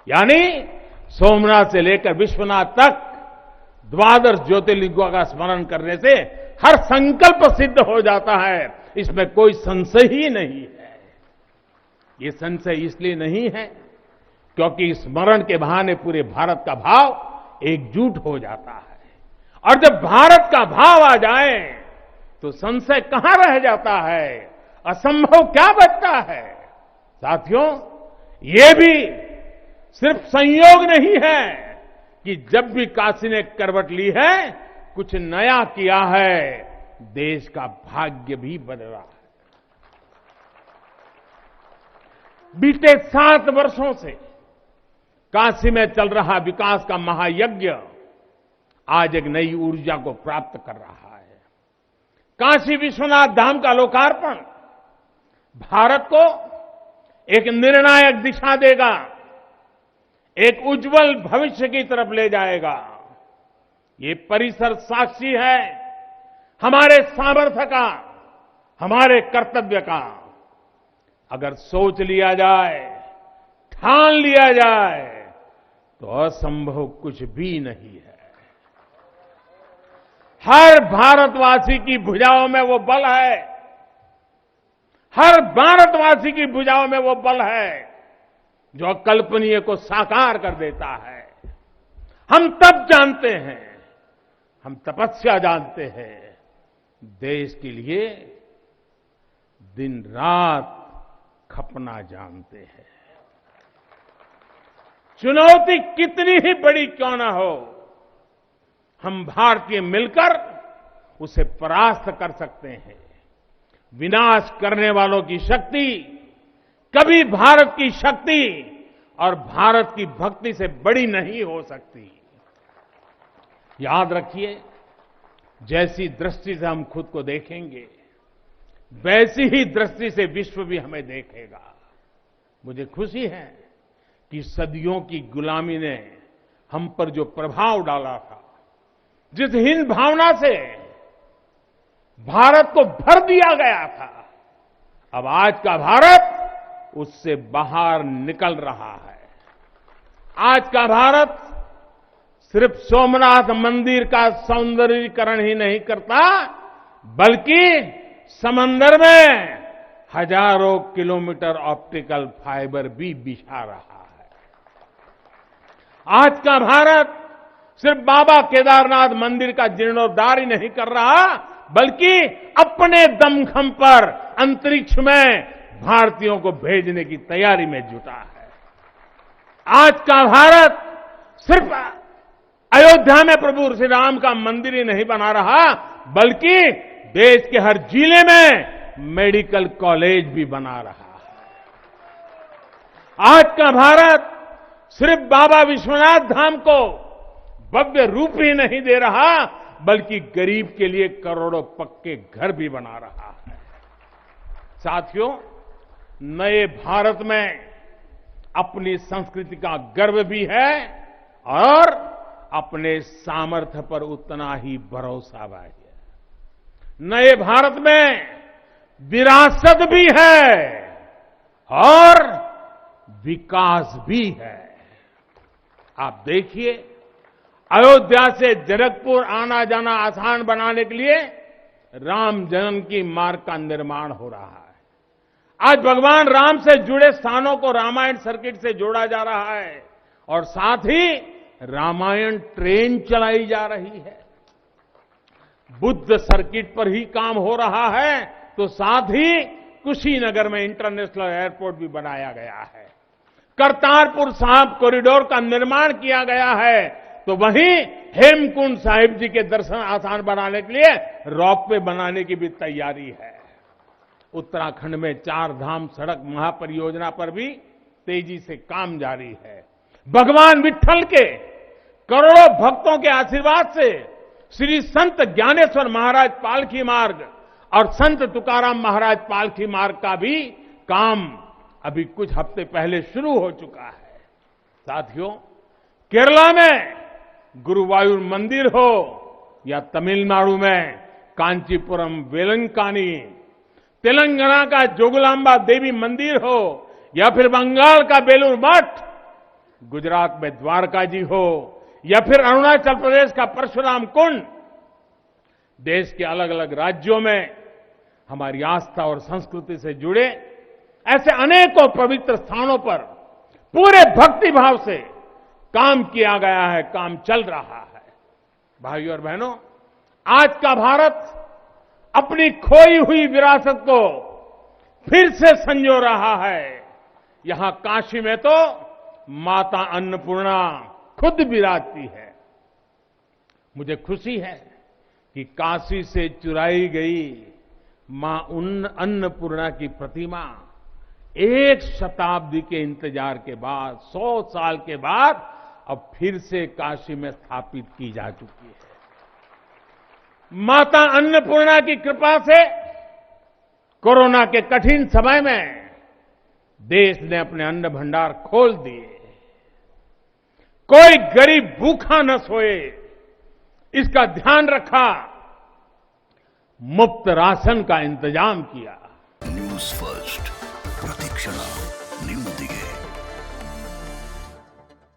यानी सोमनाथ से लेकर विश्वनाथ तक द्वादश ज्योतिर्लिंगों का स्मरण करने से हर संकल्प सिद्ध हो जाता है, इसमें कोई संशय ही नहीं है। ये संशय इसलिए नहीं है क्योंकि स्मरण के बहाने पूरे भारत का भाव एकजुट हो जाता है, और जब भारत का भाव आ जाए तो संशय कहां रह जाता है, असंभव क्या बचता है। साथियों, ये भी सिर्फ संयोग नहीं है कि जब भी काशी ने करवट ली है, कुछ नया किया है, देश का भाग्य भी बदला है। बीते 7 वर्षों से काशी में चल रहा विकास का महायज्ञ आज एक नई ऊर्जा को प्राप्त कर रहा है। काशी विश्वनाथ धाम का लोकार्पण भारत को एक निर्णायक दिशा देगा, एक उज्जवल भविष्य की तरफ ले जाएगा। ये परिसर साक्षी है हमारे सामर्थ्य का, हमारे कर्तव्य का। अगर सोच लिया जाए, ठान लिया जाए, तो असंभव कुछ भी नहीं है। हर भारतवासी की भुजाओं में वो बल है, हर भारतवासी की भुजाओं में वो बल है जो अकल्पनीय को साकार कर देता है। हम तप जानते हैं, हम तपस्या जानते हैं, देश के लिए दिन रात खपना जानते हैं। चुनौती कितनी ही बड़ी क्यों ना हो, हम भारतीय मिलकर उसे परास्त कर सकते हैं। विनाश करने वालों की शक्ति कभी भारत की शक्ति और भारत की भक्ति से बड़ी नहीं हो सकती। याद रखिए, जैसी दृष्टि से हम खुद को देखेंगे, वैसी ही दृष्टि से विश्व भी हमें देखेगा। मुझे खुशी है कि सदियों की गुलामी ने हम पर जो प्रभाव डाला था, जिस हीन भावना से भारत को भर दिया गया था, अब आज का भारत उससे बाहर निकल रहा है। आज का भारत सिर्फ सोमनाथ मंदिर का सौंदर्यीकरण ही नहीं करता, बल्कि समंदर में हजारों किलोमीटर ऑप्टिकल फाइबर भी बिछा रहा है। आज का भारत सिर्फ बाबा केदारनाथ मंदिर का जीर्णोद्धार ही नहीं कर रहा, बल्कि अपने दमखम पर अंतरिक्ष में भारतीयों को भेजने की तैयारी में जुटा है। आज का भारत सिर्फ अयोध्या में प्रभु श्री राम का मंदिर ही नहीं बना रहा, बल्कि देश के हर जिले में मेडिकल कॉलेज भी बना रहा है। आज का भारत सिर्फ बाबा विश्वनाथ धाम को भव्य रूप ही नहीं दे रहा, बल्कि गरीब के लिए करोड़ों पक्के घर भी बना रहा है। साथियों, नए भारत में अपनी संस्कृति का गर्व भी है और अपने सामर्थ्य पर उतना ही भरोसा भी है। नए भारत में विरासत भी है और विकास भी है। आप देखिए, अयोध्या से जनकपुर आना जाना आसान बनाने के लिए राम जन्म की मार्ग का निर्माण हो रहा है। आज भगवान राम से जुड़े स्थानों को रामायण सर्किट से जोड़ा जा रहा है और साथ ही रामायण ट्रेन चलाई जा रही है। बुद्ध सर्किट पर ही काम हो रहा है, तो साथ ही कुशीनगर में इंटरनेशनल एयरपोर्ट भी बनाया गया है। करतारपुर साहिब कॉरिडोर का निर्माण किया गया है, तो वहीं हेमकुंड साहिब जी के दर्शन आसान बनाने के लिए रोपवे बनाने की भी तैयारी है। उत्तराखंड में 4 धाम सड़क महापरियोजना पर भी तेजी से काम जारी है। भगवान विट्ठल के करोड़ों भक्तों के आशीर्वाद से श्री संत ज्ञानेश्वर महाराज पालकी मार्ग और संत तुकाराम महाराज पालकी मार्ग का भी काम अभी कुछ हफ्ते पहले शुरू हो चुका है। साथियों, केरला में गुरुवायूर मंदिर हो या तमिलनाडु में कांचीपुरम वेलंकानी, तेलंगाना का जोगलांबा देवी मंदिर हो या फिर बंगाल का बेलूर मठ, गुजरात में द्वारका जी हो या फिर अरुणाचल प्रदेश का परशुराम कुंड, देश के अलग अलग राज्यों में हमारी आस्था और संस्कृति से जुड़े ऐसे अनेकों पवित्र स्थानों पर पूरे भक्ति भाव से काम किया गया है, काम चल रहा है। भाइयों और बहनों, आज का भारत अपनी खोई हुई विरासत को फिर से संजो रहा है। यहां काशी में तो माता अन्नपूर्णा खुद विराजती है। मुझे खुशी है कि काशी से चुराई गई मां अन्नपूर्णा की प्रतिमा 1 शताब्दी के इंतजार के बाद, 100 साल के बाद अब फिर से काशी में स्थापित की जा चुकी है। माता अन्नपूर्णा की कृपा से कोरोना के कठिन समय में देश ने अपने अन्न भंडार खोल दिए। कोई गरीब भूखा न सोए, इसका ध्यान रखा। मुफ्त राशन का इंतजाम किया। न्यूज़ फर्स्ट, प्रतीक्षणा निम्नदिगे।